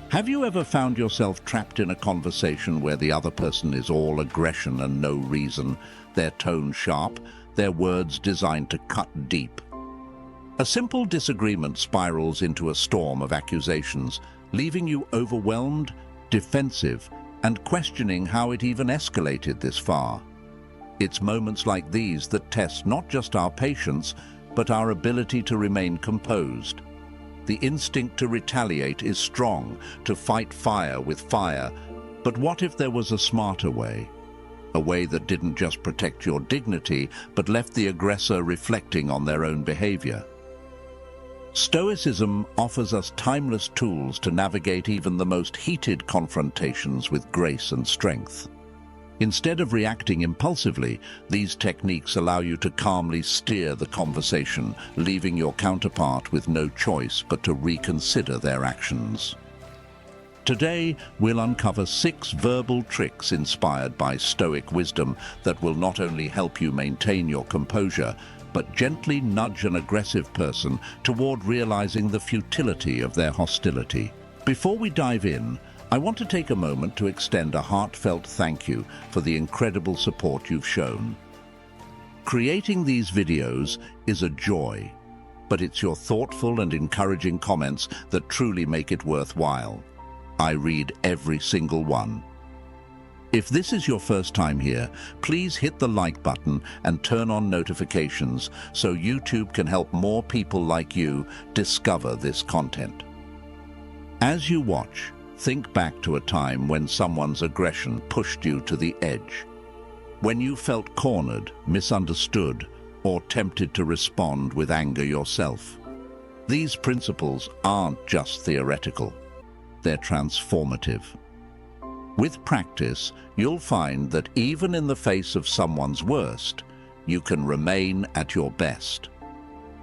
Have you ever found yourself trapped in a conversation where the other person is all aggression and no reason, their tone sharp, their words designed to cut deep? A simple disagreement spirals into a storm of accusations, leaving you overwhelmed, defensive, and questioning how it even escalated this far. It's moments like these that test not just our patience, but our ability to remain composed. The instinct to retaliate is strong, to fight fire with fire. But what if there was a smarter way? A way that didn't just protect your dignity, but left the aggressor reflecting on their own behavior. Stoicism offers us timeless tools to navigate even the most heated confrontations with grace and strength. Instead of reacting impulsively, these techniques allow you to calmly steer the conversation, leaving your counterpart with no choice but to reconsider their actions. Today, we'll uncover 6 verbal tricks inspired by Stoic wisdom that will not only help you maintain your composure, but gently nudge an aggressive person toward realizing the futility of their hostility. Before we dive in, I want to take a moment to extend a heartfelt thank you for the incredible support you've shown. Creating these videos is a joy, but it's your thoughtful and encouraging comments that truly make it worthwhile. I read every single one. If this is your first time here, please hit the like button and turn on notifications so YouTube can help more people like you discover this content. As you watch, think back to a time when someone's aggression pushed you to the edge. When you felt cornered, misunderstood, or tempted to respond with anger yourself. These principles aren't just theoretical, they're transformative. With practice, you'll find that even in the face of someone's worst, you can remain at your best.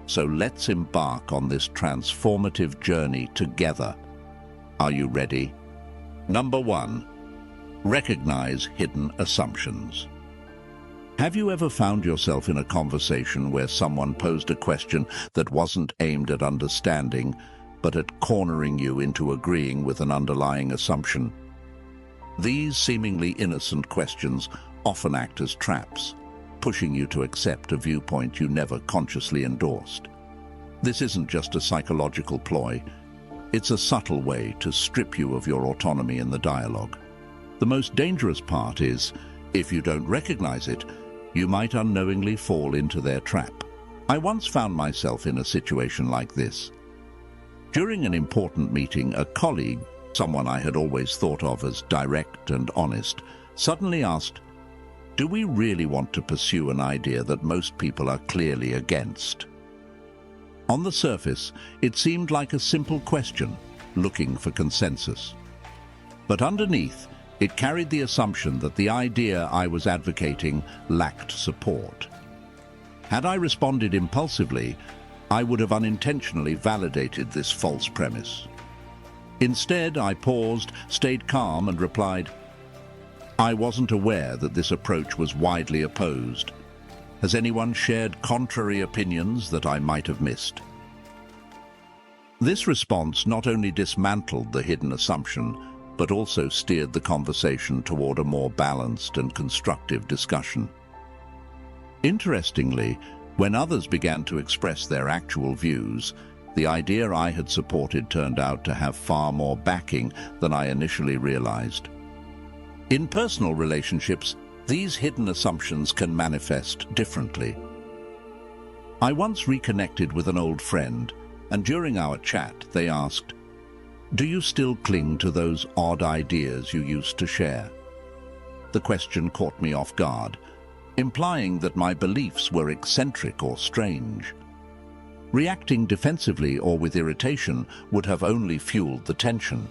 So let's embark on this transformative journey together. Are you ready? Number 1, recognize hidden assumptions. Have you ever found yourself in a conversation where someone posed a question that wasn't aimed at understanding, but at cornering you into agreeing with an underlying assumption? These seemingly innocent questions often act as traps, pushing you to accept a viewpoint you never consciously endorsed. This isn't just a psychological ploy. It's a subtle way to strip you of your autonomy in the dialogue. The most dangerous part is, if you don't recognize it, you might unknowingly fall into their trap. I once found myself in a situation like this. During an important meeting, a colleague, someone I had always thought of as direct and honest, suddenly asked, "Do we really want to pursue an idea that most people are clearly against?" On the surface, it seemed like a simple question, looking for consensus. But underneath, it carried the assumption that the idea I was advocating lacked support. Had I responded impulsively, I would have unintentionally validated this false premise. Instead, I paused, stayed calm, and replied, "I wasn't aware that this approach was widely opposed. Has anyone shared contrary opinions that I might have missed?" This response not only dismantled the hidden assumption, but also steered the conversation toward a more balanced and constructive discussion. Interestingly, when others began to express their actual views, the idea I had supported turned out to have far more backing than I initially realized. In personal relationships, these hidden assumptions can manifest differently. I once reconnected with an old friend, and during our chat they asked, "Do you still cling to those odd ideas you used to share?" The question caught me off guard, implying that my beliefs were eccentric or strange. Reacting defensively or with irritation would have only fueled the tension.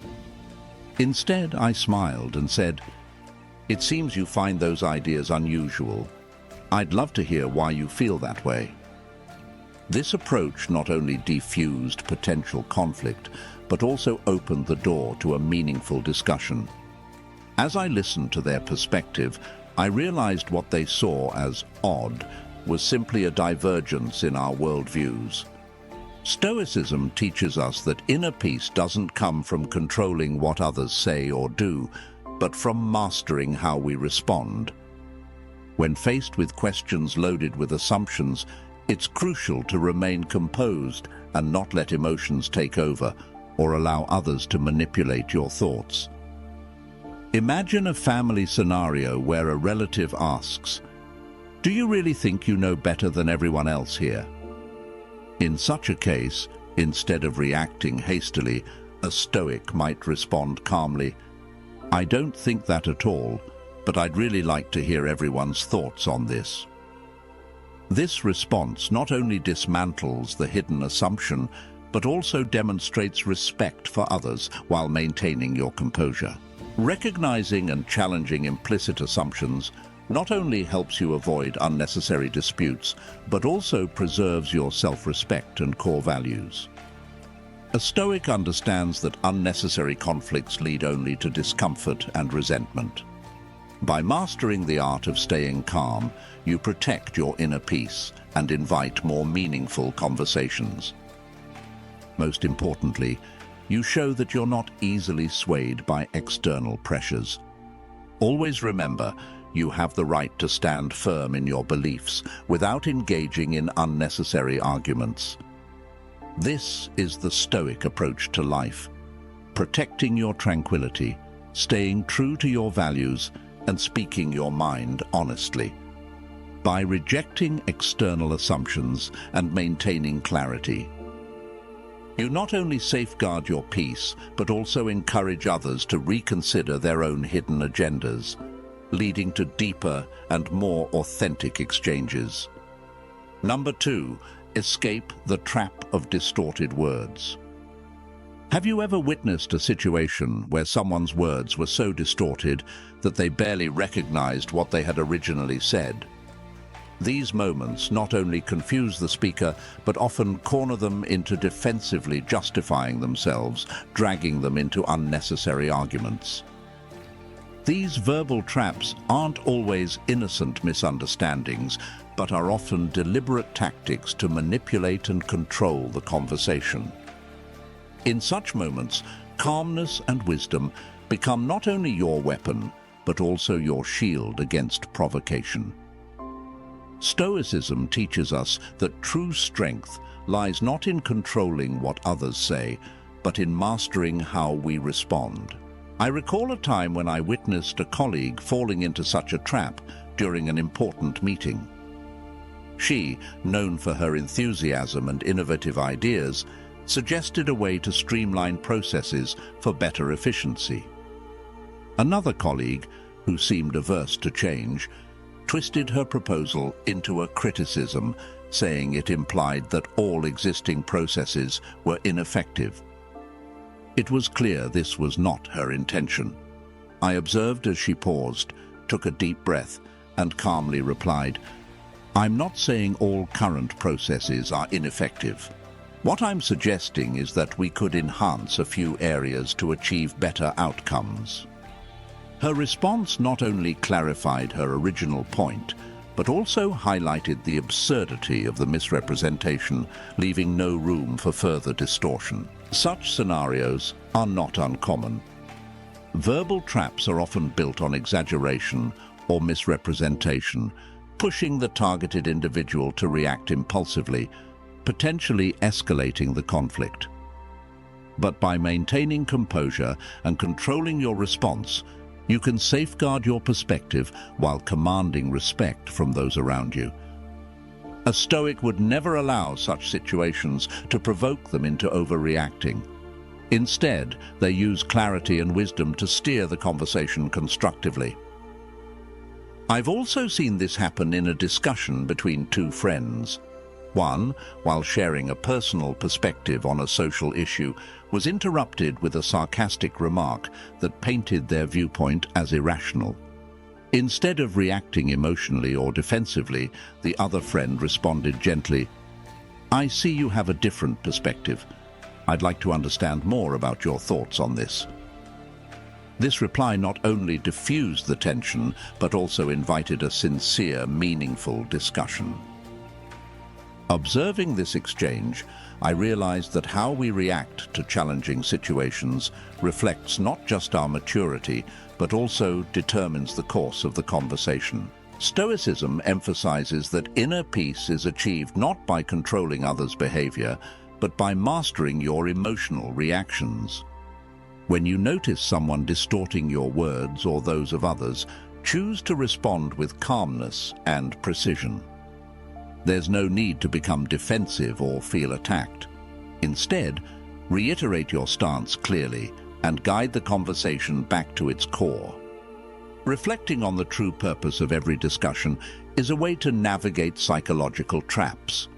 Instead, I smiled and said, "It seems you find those ideas unusual. I'd love to hear why you feel that way." This approach not only defused potential conflict, but also opened the door to a meaningful discussion. As I listened to their perspective, I realized what they saw as odd was simply a divergence in our worldviews. Stoicism teaches us that inner peace doesn't come from controlling what others say or do, but from mastering how we respond. When faced with questions loaded with assumptions, it's crucial to remain composed and not let emotions take over or allow others to manipulate your thoughts. Imagine a family scenario where a relative asks, "Do you really think you know better than everyone else here?" In such a case, instead of reacting hastily, a Stoic might respond calmly, "I don't think that at all, but I'd really like to hear everyone's thoughts on this." This response not only dismantles the hidden assumption, but also demonstrates respect for others while maintaining your composure. Recognizing and challenging implicit assumptions not only helps you avoid unnecessary disputes, but also preserves your self-respect and core values. A Stoic understands that unnecessary conflicts lead only to discomfort and resentment. By mastering the art of staying calm, you protect your inner peace and invite more meaningful conversations. Most importantly, you show that you're not easily swayed by external pressures. Always remember, you have the right to stand firm in your beliefs without engaging in unnecessary arguments. This is the Stoic approach to life, protecting your tranquility, staying true to your values, and speaking your mind honestly. By rejecting external assumptions and maintaining clarity, you not only safeguard your peace, but also encourage others to reconsider their own hidden agendas, leading to deeper and more authentic exchanges. Number 2, escape the trap of distorted words. Have you ever witnessed a situation where someone's words were so distorted that they barely recognized what they had originally said? These moments not only confuse the speaker, but often corner them into defensively justifying themselves, dragging them into unnecessary arguments. These verbal traps aren't always innocent misunderstandings, but are often deliberate tactics to manipulate and control the conversation. In such moments, calmness and wisdom become not only your weapon, but also your shield against provocation. Stoicism teaches us that true strength lies not in controlling what others say, but in mastering how we respond. I recall a time when I witnessed a colleague falling into such a trap during an important meeting. She, known for her enthusiasm and innovative ideas, suggested a way to streamline processes for better efficiency. Another colleague, who seemed averse to change, twisted her proposal into a criticism, saying it implied that all existing processes were ineffective. It was clear this was not her intention. I observed as she paused, took a deep breath, and calmly replied, "I'm not saying all current processes are ineffective. What I'm suggesting is that we could enhance a few areas to achieve better outcomes." Her response not only clarified her original point, but also highlighted the absurdity of the misrepresentation, leaving no room for further distortion. Such scenarios are not uncommon. Verbal traps are often built on exaggeration or misrepresentation, pushing the targeted individual to react impulsively, potentially escalating the conflict. But by maintaining composure and controlling your response, you can safeguard your perspective while commanding respect from those around you. A Stoic would never allow such situations to provoke them into overreacting. Instead, they use clarity and wisdom to steer the conversation constructively. I've also seen this happen in a discussion between two friends. One, while sharing a personal perspective on a social issue, was interrupted with a sarcastic remark that painted their viewpoint as irrational. Instead of reacting emotionally or defensively, the other friend responded gently, "I see you have a different perspective. I'd like to understand more about your thoughts on this." This reply not only diffused the tension, but also invited a sincere, meaningful discussion. Observing this exchange, I realized that how we react to challenging situations reflects not just our maturity, but also determines the course of the conversation. Stoicism emphasizes that inner peace is achieved not by controlling others' behavior, but by mastering your emotional reactions. When you notice someone distorting your words or those of others, choose to respond with calmness and precision. There's no need to become defensive or feel attacked. Instead, reiterate your stance clearly and guide the conversation back to its core. Reflecting on the true purpose of every discussion is a way to navigate psychological traps.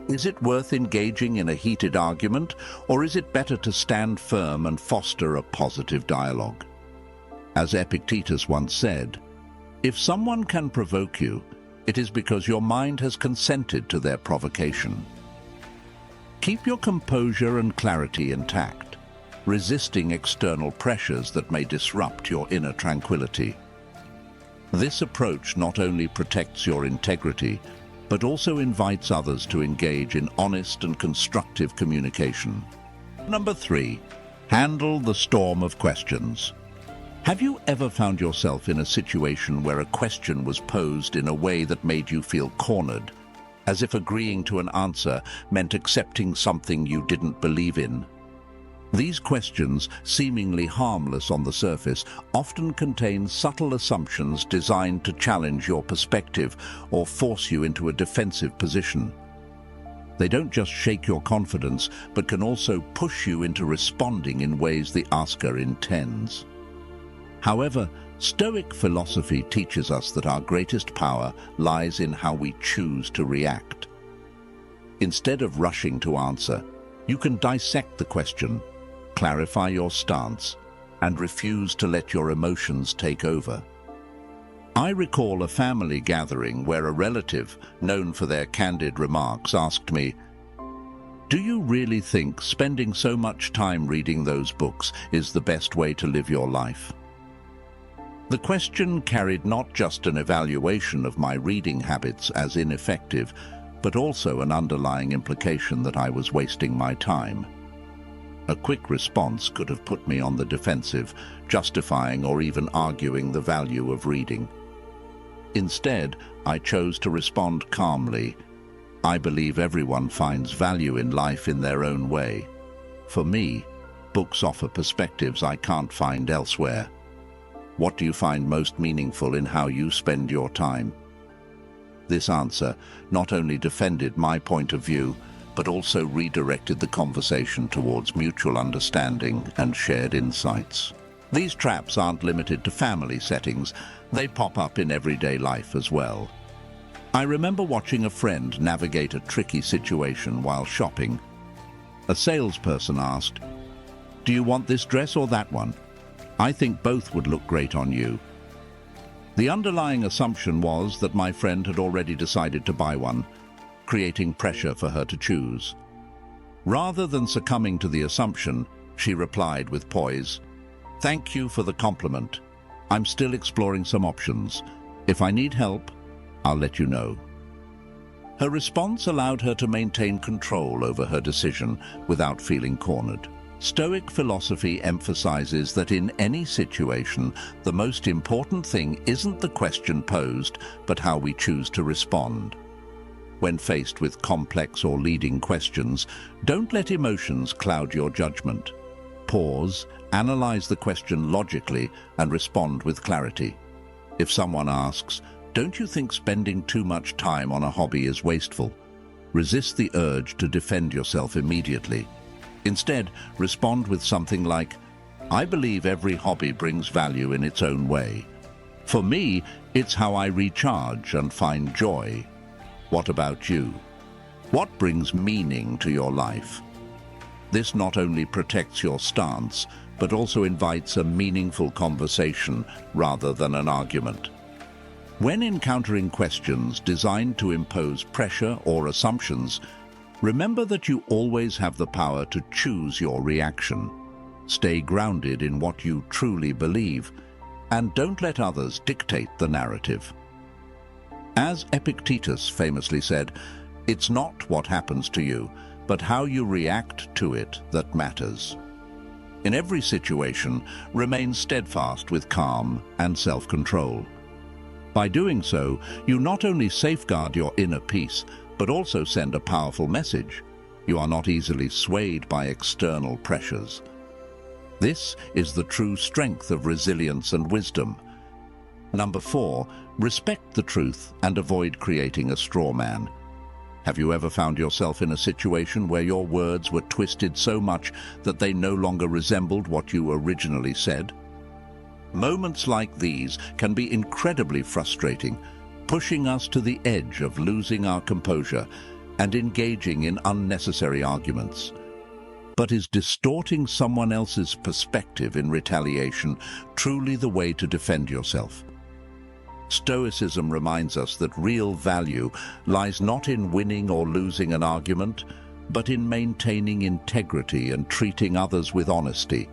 Is it worth engaging in a heated argument, or is it better to stand firm and foster a positive dialogue? As Epictetus once said, "If someone can provoke you, it is because your mind has consented to their provocation." Keep your composure and clarity intact, resisting external pressures that may disrupt your inner tranquility. This approach not only protects your integrity, but also invites others to engage in honest and constructive communication. Number 3, handle the storm of questions. Have you ever found yourself in a situation where a question was posed in a way that made you feel cornered, as if agreeing to an answer meant accepting something you didn't believe in? These questions, seemingly harmless on the surface, often contain subtle assumptions designed to challenge your perspective or force you into a defensive position. They don't just shake your confidence, but can also push you into responding in ways the asker intends. However, Stoic philosophy teaches us that our greatest power lies in how we choose to react. Instead of rushing to answer, you can dissect the question, clarify your stance, and refuse to let your emotions take over. I recall a family gathering where a relative, known for their candid remarks, asked me, "Do you really think spending so much time reading those books is the best way to live your life?" The question carried not just an evaluation of my reading habits as ineffective, but also an underlying implication that I was wasting my time. A quick response could have put me on the defensive, justifying or even arguing the value of reading. Instead, I chose to respond calmly. I believe everyone finds value in life in their own way. For me, books offer perspectives I can't find elsewhere. What do you find most meaningful in how you spend your time? This answer not only defended my point of view, but also redirected the conversation towards mutual understanding and shared insights. These traps aren't limited to family settings, they pop up in everyday life as well. I remember watching a friend navigate a tricky situation while shopping. A salesperson asked, "Do you want this dress or that one? I think both would look great on you." The underlying assumption was that my friend had already decided to buy one, creating pressure for her to choose. Rather than succumbing to the assumption, she replied with poise, "Thank you for the compliment. I'm still exploring some options. If I need help, I'll let you know." Her response allowed her to maintain control over her decision without feeling cornered. Stoic philosophy emphasizes that in any situation, the most important thing isn't the question posed, but how we choose to respond. When faced with complex or leading questions, don't let emotions cloud your judgment. Pause, analyze the question logically, and respond with clarity. If someone asks, "Don't you think spending too much time on a hobby is wasteful?" resist the urge to defend yourself immediately. Instead, respond with something like, "I believe every hobby brings value in its own way. For me, it's how I recharge and find joy. What about you? What brings meaning to your life?" This not only protects your stance, but also invites a meaningful conversation rather than an argument. When encountering questions designed to impose pressure or assumptions, remember that you always have the power to choose your reaction. Stay grounded in what you truly believe, and don't let others dictate the narrative. As Epictetus famously said, It's not what happens to you, but how you react to it that matters. In every situation, remain steadfast with calm and self-control. By doing so, you not only safeguard your inner peace, but also send a powerful message. You are not easily swayed by external pressures. This is the true strength of resilience and wisdom. Number 4, respect the truth and avoid creating a straw man. Have you ever found yourself in a situation where your words were twisted so much that they no longer resembled what you originally said? Moments like these can be incredibly frustrating, pushing us to the edge of losing our composure and engaging in unnecessary arguments. But is distorting someone else's perspective in retaliation truly the way to defend yourself? Stoicism reminds us that real value lies not in winning or losing an argument, but in maintaining integrity and treating others with honesty,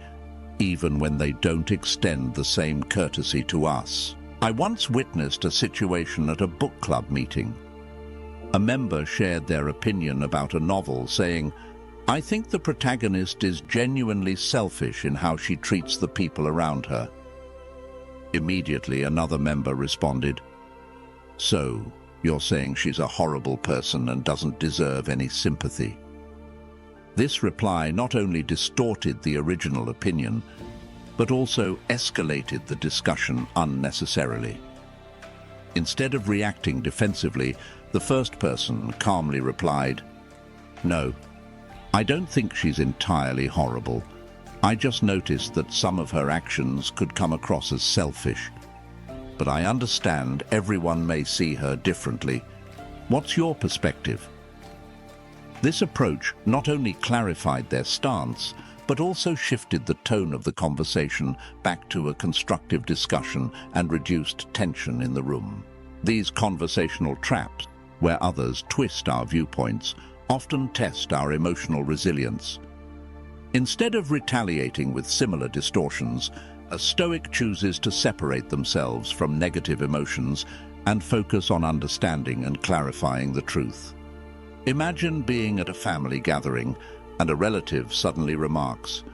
even when they don't extend the same courtesy to us. I once witnessed a situation at a book club meeting. A member shared their opinion about a novel, saying, "I think the protagonist is genuinely selfish in how she treats the people around her." Immediately, another member responded, "So, you're saying she's a horrible person and doesn't deserve any sympathy?" This reply not only distorted the original opinion, but also escalated the discussion unnecessarily. Instead of reacting defensively, the first person calmly replied, "No, I don't think she's entirely horrible. I just noticed that some of her actions could come across as selfish. But I understand everyone may see her differently. What's your perspective?" This approach not only clarified their stance, but also shifted the tone of the conversation back to a constructive discussion and reduced tension in the room. These conversational traps, where others twist our viewpoints, often test our emotional resilience. Instead of retaliating with similar distortions, a Stoic chooses to separate themselves from negative emotions and focus on understanding and clarifying the truth. Imagine being at a family gathering and a relative suddenly remarks,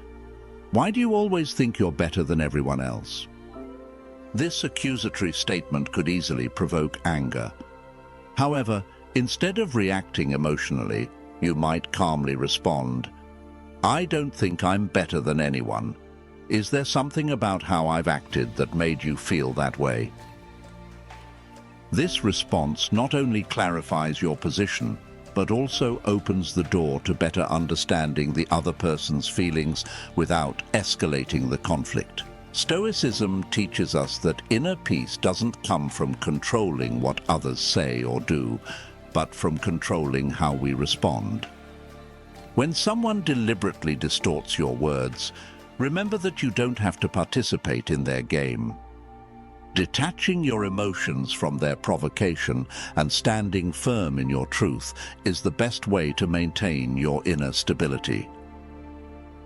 "Why do you always think you're better than everyone else?" This accusatory statement could easily provoke anger. However, instead of reacting emotionally, you might calmly respond, "I don't think I'm better than anyone. Is there something about how I've acted that made you feel that way?" This response not only clarifies your position, but also opens the door to better understanding the other person's feelings without escalating the conflict. Stoicism teaches us that inner peace doesn't come from controlling what others say or do, but from controlling how we respond. When someone deliberately distorts your words, remember that you don't have to participate in their game. Detaching your emotions from their provocation and standing firm in your truth is the best way to maintain your inner stability.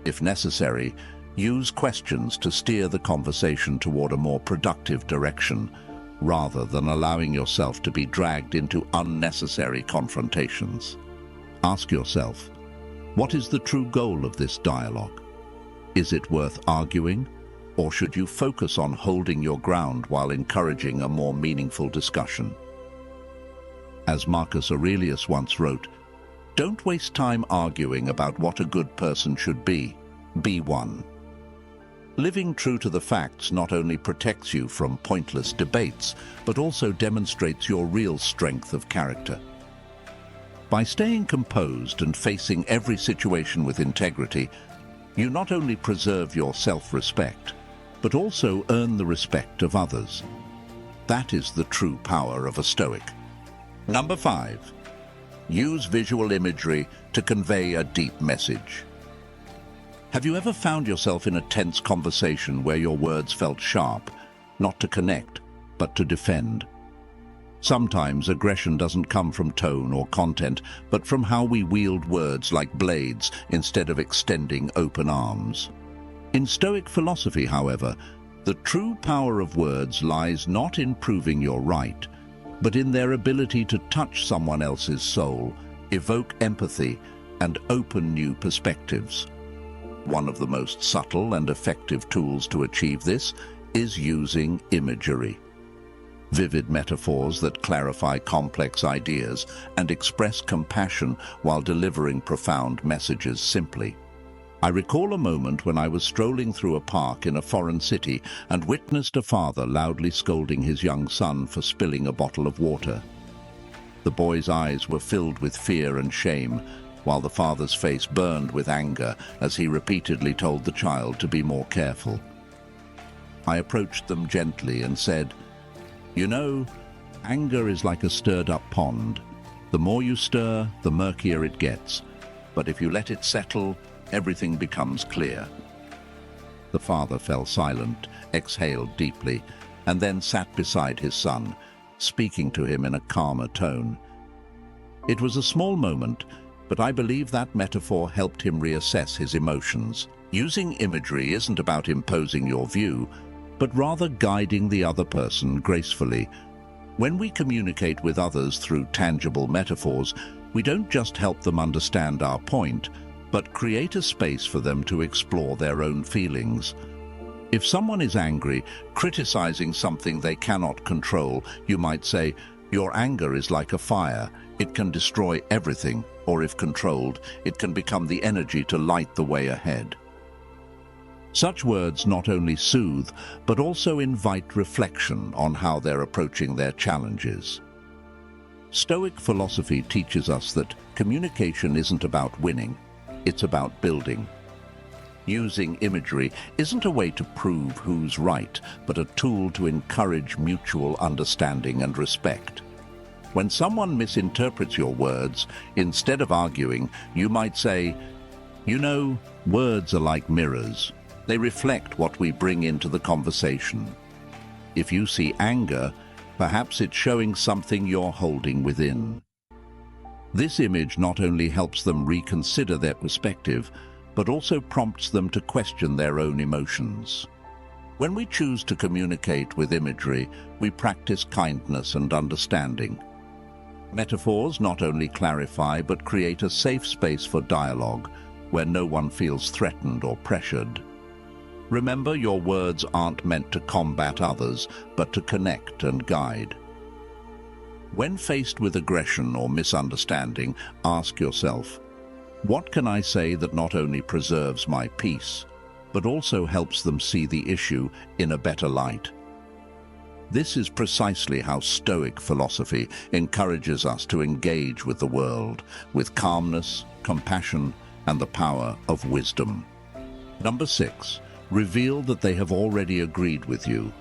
If necessary, use questions to steer the conversation toward a more productive direction, rather than allowing yourself to be dragged into unnecessary confrontations. Ask yourself, what is the true goal of this dialogue? Is it worth arguing? Or should you focus on holding your ground while encouraging a more meaningful discussion? As Marcus Aurelius once wrote, "Don't waste time arguing about what a good person should be one." Living true to the facts not only protects you from pointless debates, but also demonstrates your real strength of character. By staying composed and facing every situation with integrity, you not only preserve your self-respect, but also earn the respect of others. That is the true power of a Stoic. Number 5. Use visual imagery to convey a deep message. Have you ever found yourself in a tense conversation where your words felt sharp, not to connect, but to defend? Sometimes aggression doesn't come from tone or content, but from how we wield words like blades instead of extending open arms. In Stoic philosophy, however, the true power of words lies not in proving you're right, but in their ability to touch someone else's soul evoke empathy, and open new perspectives. One of the most subtle and effective tools to achieve this is using imagery. Vivid metaphors that clarify complex ideas and express compassion while delivering profound messages simply. I recall a moment when I was strolling through a park in a foreign city and witnessed a father loudly scolding his young son for spilling a bottle of water. The boy's eyes were filled with fear and shame, while the father's face burned with anger as he repeatedly told the child to be more careful. I approached them gently and said, "You know, anger is like a stirred-up pond. The more you stir, the murkier it gets. But if you let it settle, everything becomes clear." The father fell silent, exhaled deeply, and then sat beside his son, speaking to him in a calmer tone. It was a small moment, but I believe that metaphor helped him reassess his emotions. Using imagery isn't about imposing your view, but rather guiding the other person gracefully. When we communicate with others through tangible metaphors, we don't just help them understand our point, but create a space for them to explore their own feelings. If someone is angry, criticizing something they cannot control, you might say, "Your anger is like a fire. It can destroy everything, or if controlled, it can become the energy to light the way ahead." Such words not only soothe, but also invite reflection on how they're approaching their challenges. Stoic philosophy teaches us that communication isn't about winning, it's about building. Using imagery isn't a way to prove who's right, but a tool to encourage mutual understanding and respect. When someone misinterprets your words, instead of arguing, you might say, "You know, words are like mirrors. They reflect what we bring into the conversation. If you see anger, perhaps it's showing something you're holding within." This image not only helps them reconsider their perspective, but also prompts them to question their own emotions. When we choose to communicate with imagery, we practice kindness and understanding. Metaphors not only clarify but create a safe space for dialogue, where no one feels threatened or pressured. Remember, your words aren't meant to combat others, but to connect and guide. When faced with aggression or misunderstanding, ask yourself, what can I say that not only preserves my peace, but also helps them see the issue in a better light? This is precisely how Stoic philosophy encourages us to engage with the world, with calmness, compassion, and the power of wisdom. Number 6. Reveal that they have already agreed with you.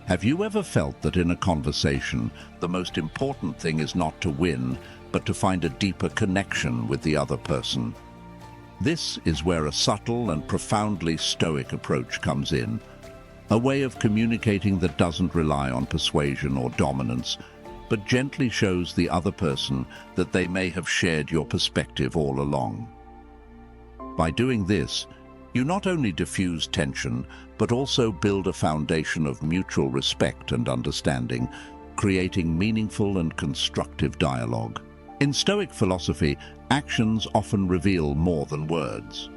Have you ever felt that in a conversation, the most important thing is not to win, but to find a deeper connection with the other person? This is where a subtle and profoundly Stoic approach comes in, a way of communicating that doesn't rely on persuasion or dominance, but gently shows the other person that they may have shared your perspective all along. By doing this, you not only diffuse tension, but also build a foundation of mutual respect and understanding, creating meaningful and constructive dialogue. In Stoic philosophy, actions often reveal more than words.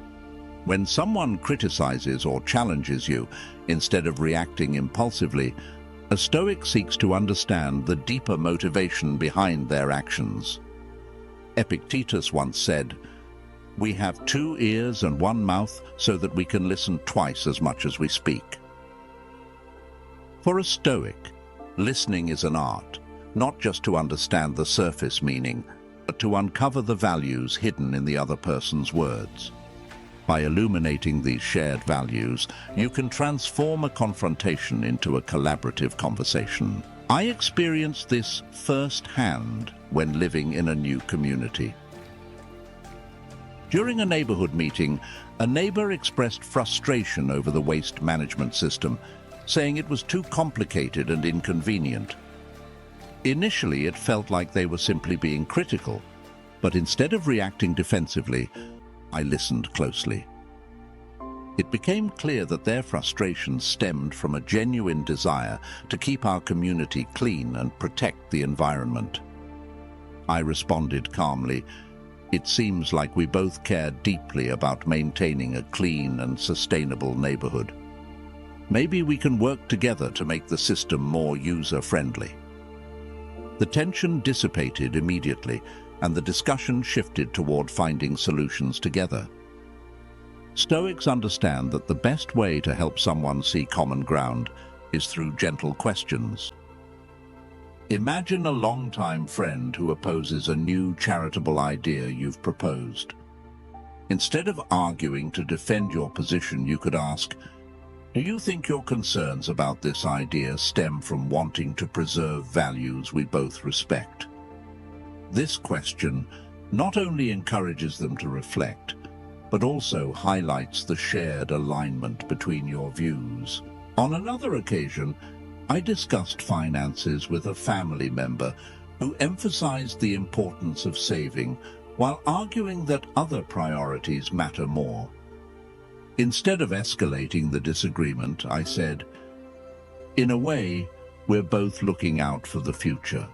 When someone criticizes or challenges you, instead of reacting impulsively, a Stoic seeks to understand the deeper motivation behind their actions. Epictetus once said, "We have 2 ears and 1 mouth so that we can listen twice as much as we speak." For a Stoic, listening is an art, not just to understand the surface meaning, but to uncover the values hidden in the other person's words. By illuminating these shared values, you can transform a confrontation into a collaborative conversation. I experienced this firsthand when living in a new community. During a neighborhood meeting, a neighbor expressed frustration over the waste management system, saying it was too complicated and inconvenient. Initially, it felt like they were simply being critical, but instead of reacting defensively, I listened closely. It became clear that their frustration stemmed from a genuine desire to keep our community clean and protect the environment. I responded calmly, It seems like we both care deeply about maintaining a clean and sustainable neighborhood. Maybe we can work together to make the system more user-friendly. The tension dissipated immediately, and the discussion shifted toward finding solutions together. Stoics understand that the best way to help someone see common ground is through gentle questions. Imagine a longtime friend who opposes a new charitable idea you've proposed. Instead of arguing to defend your position, you could ask, "Do you think your concerns about this idea stem from wanting to preserve values we both respect?" This question not only encourages them to reflect, but also highlights the shared alignment between your views. On another occasion, I discussed finances with a family member who emphasized the importance of saving while arguing that other priorities matter more. Instead of escalating the disagreement, I said, "In a way, we're both looking out for the future.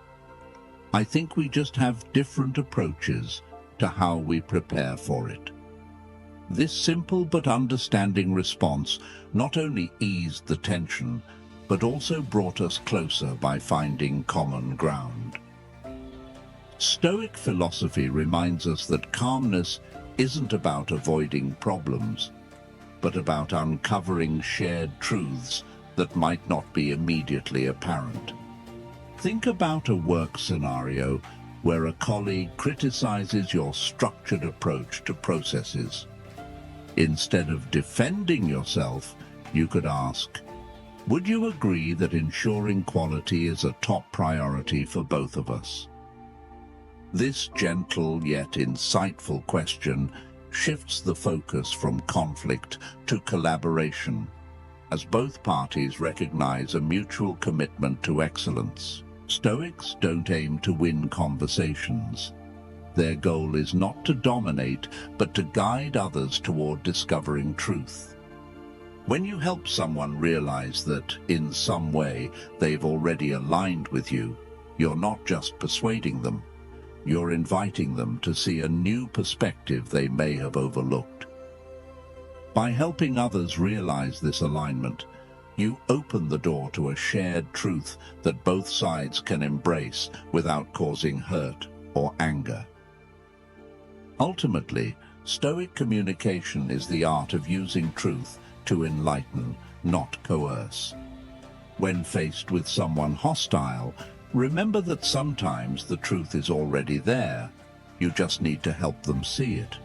I think we just have different approaches to how we prepare for it." This simple but understanding response not only eased the tension, but also brought us closer by finding common ground. Stoic philosophy reminds us that calmness isn't about avoiding problems, but about uncovering shared truths that might not be immediately apparent. Think about a work scenario where a colleague criticizes your structured approach to processes. Instead of defending yourself, you could ask, "Would you agree that ensuring quality is a top priority for both of us?" This gentle yet insightful question shifts the focus from conflict to collaboration, as both parties recognize a mutual commitment to excellence. Stoics don't aim to win conversations. Their goal is not to dominate, but to guide others toward discovering truth. When you help someone realize that, in some way, they've already aligned with you, you're not just persuading them, you're inviting them to see a new perspective they may have overlooked. By helping others realize this alignment, you open the door to a shared truth that both sides can embrace without causing hurt or anger. Ultimately, Stoic communication is the art of using truth to enlighten, not coerce. When faced with someone hostile, remember that sometimes the truth is already there. You just need to help them see it.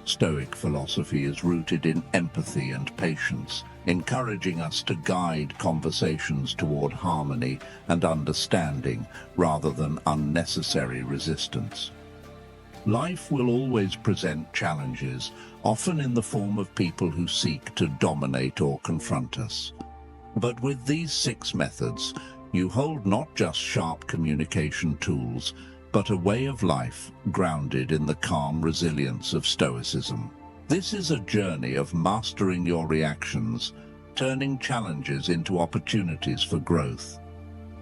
Stoic philosophy is rooted in empathy and patience, encouraging us to guide conversations toward harmony and understanding rather than unnecessary resistance. Life will always present challenges, often in the form of people who seek to dominate or confront us. But with these 6 methods, you hold not just sharp communication tools, but a way of life grounded in the calm resilience of Stoicism. This is a journey of mastering your reactions, turning challenges into opportunities for growth.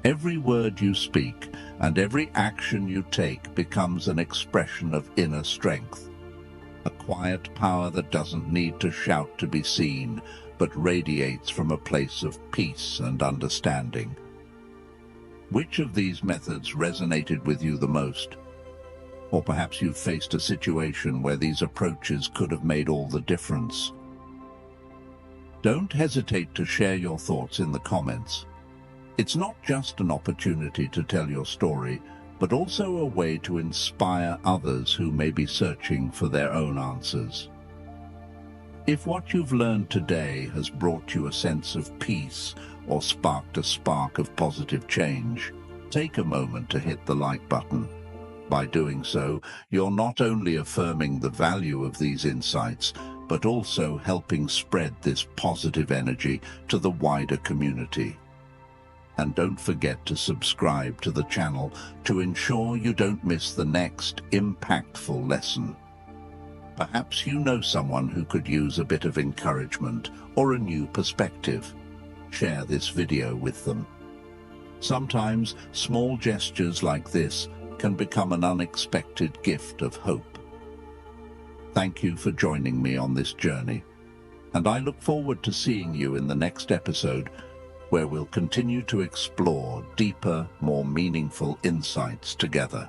Every word you speak and every action you take becomes an expression of inner strength, a quiet power that doesn't need to shout to be seen, but radiates from a place of peace and understanding. Which of these methods resonated with you the most? Or perhaps you've faced a situation where these approaches could have made all the difference. Don't hesitate to share your thoughts in the comments. It's not just an opportunity to tell your story, but also a way to inspire others who may be searching for their own answers. If what you've learned today has brought you a sense of peace or sparked a spark of positive change, take a moment to hit the like button. By doing so, you're not only affirming the value of these insights, but also helping spread this positive energy to the wider community. And don't forget to subscribe to the channel to ensure you don't miss the next impactful lesson. Perhaps you know someone who could use a bit of encouragement or a new perspective. Share this video with them. Sometimes small gestures like this can become an unexpected gift of hope. Thank you for joining me on this journey, and I look forward to seeing you in the next episode, where we'll continue to explore deeper, more meaningful insights together.